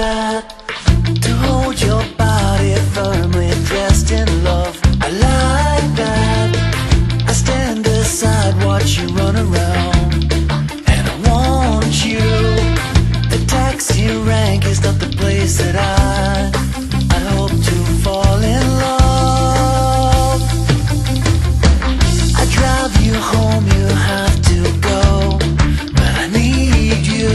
that, to hold your body firmly dressed in love. I like that. I stand aside, watch you run around, and I want you. The taxi rank is not the place that I hope to fall in love. I drive you home, you have to go, but I need you.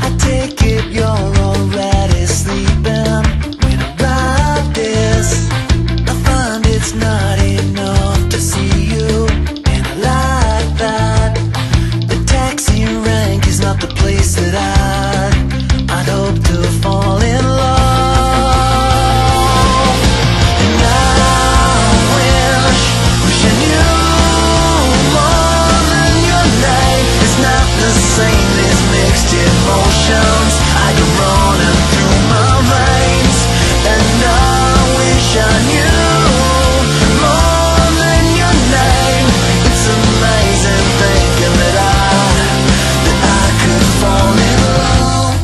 I take it you're already sleeping. When I write this, I find it's not enough to see you, and I like that. The taxi rank is not the place that I'd hope to fall in love. And I wish I knew more than your name. It's not the same, there's mixed emotions I go running through my veins. And I wish I knew more than your name. It's amazing thinking that I could fall in love.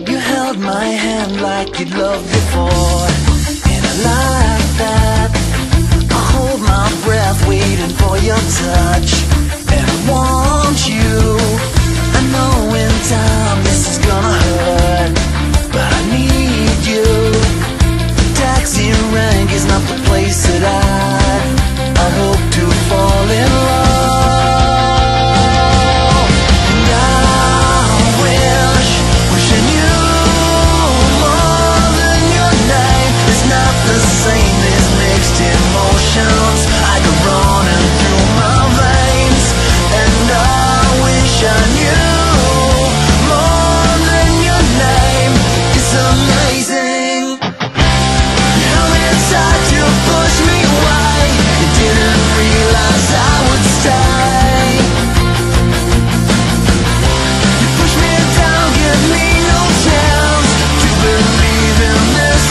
You held my hand like you'd loved before, and I like that. I hold my breath waiting for your touch, and I want you. I know in time this is gonna hurt, but I need you. The taxi rank is not the place that I hope to fall in love. And I wish I knew more than your name. It's not the same, there's mixed emotions I go running through my veins. And I wish I knew more than your name. It's amazing. You tried to push me away, you didn't realize I would stay. You pushed me down, give me no chance to believe in this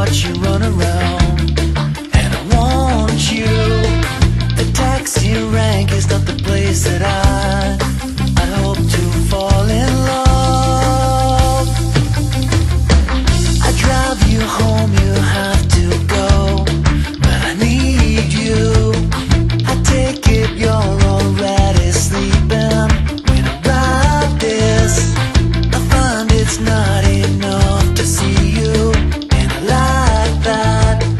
watch you run around. And I want you. The taxi rank is not the place that I hope to fall in love. I drive you home, you have to go, but I need you. I take it you're already sleeping. When I write this, I find it's not enough to see you, and I like that.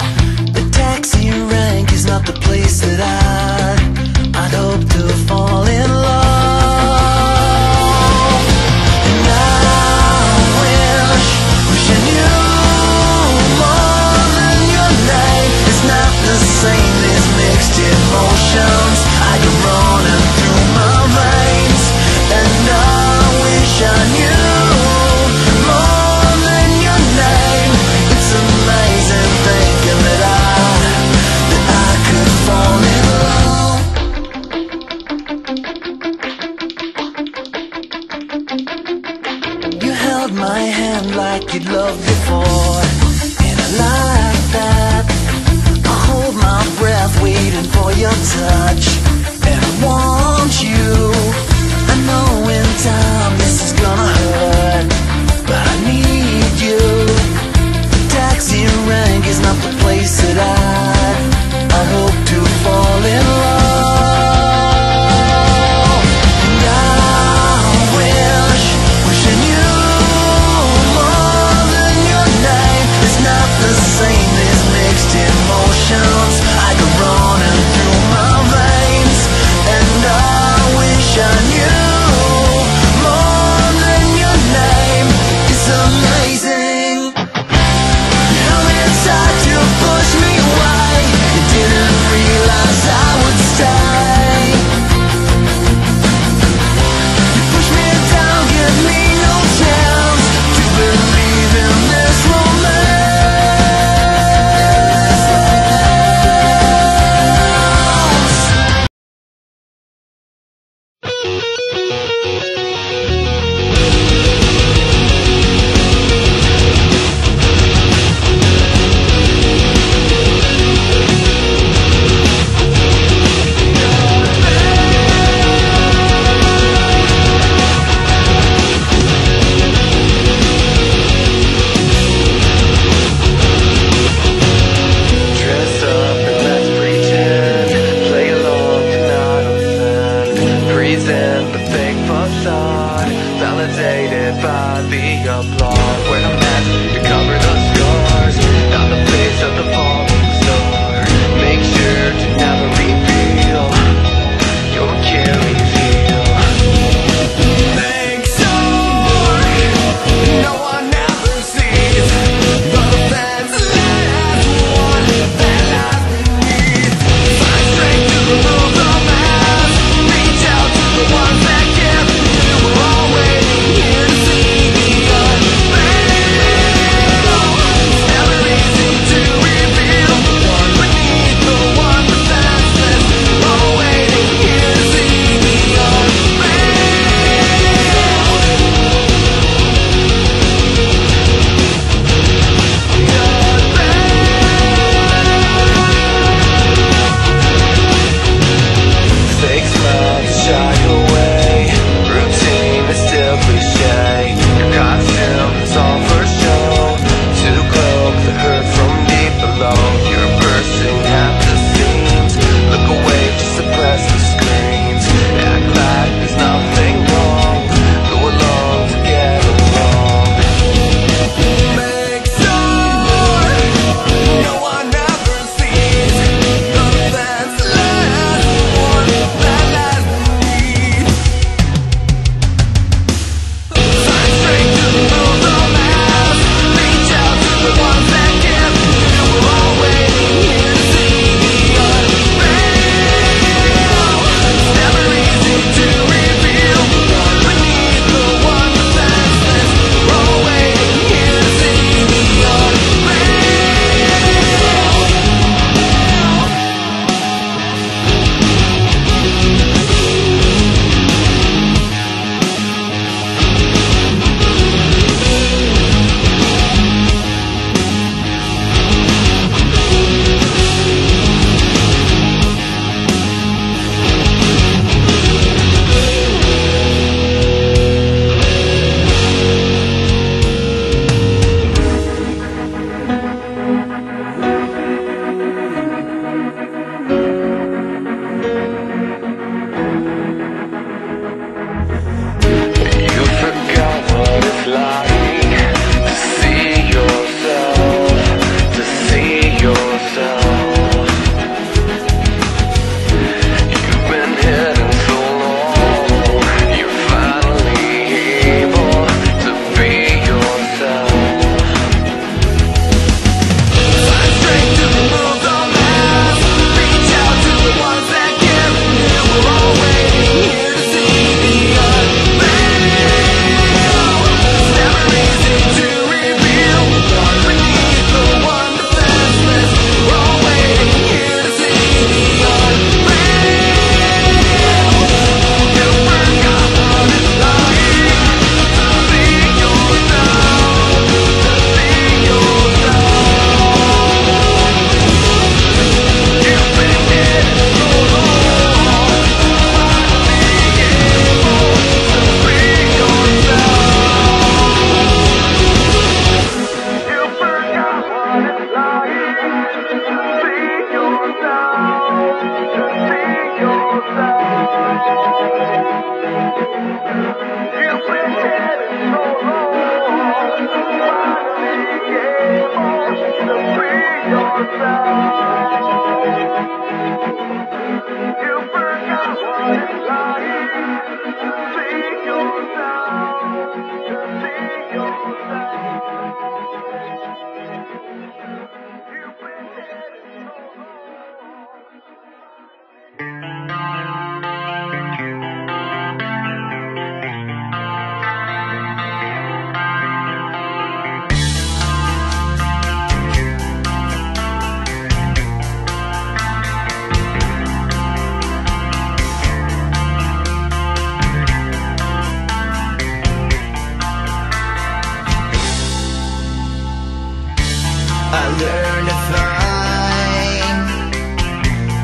learn to find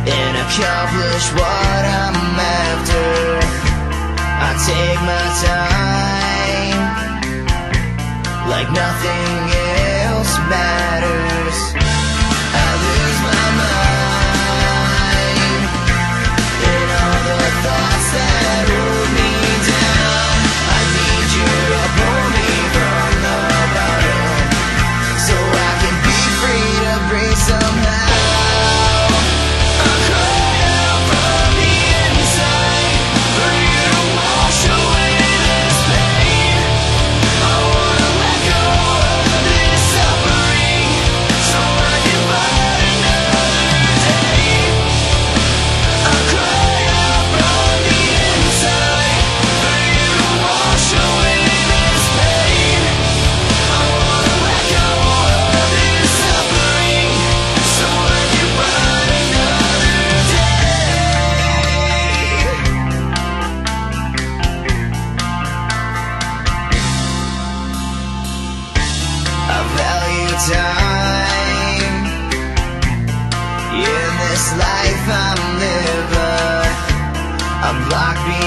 and accomplish what I'm after. I take my time like nothing else matters. I lose my mind in all the thoughts that hold me down. I need you to pull me from the bottom so I can be free to breathe somehow. I'm crying out from the inside for you to wash away this pain. I wanna let go of this suffering so I can find another day. I'm crying out from the inside for you to wash away this pain. I wanna let go of this suffering so I can find another day. I value time in this life I'm living. I'm locked behind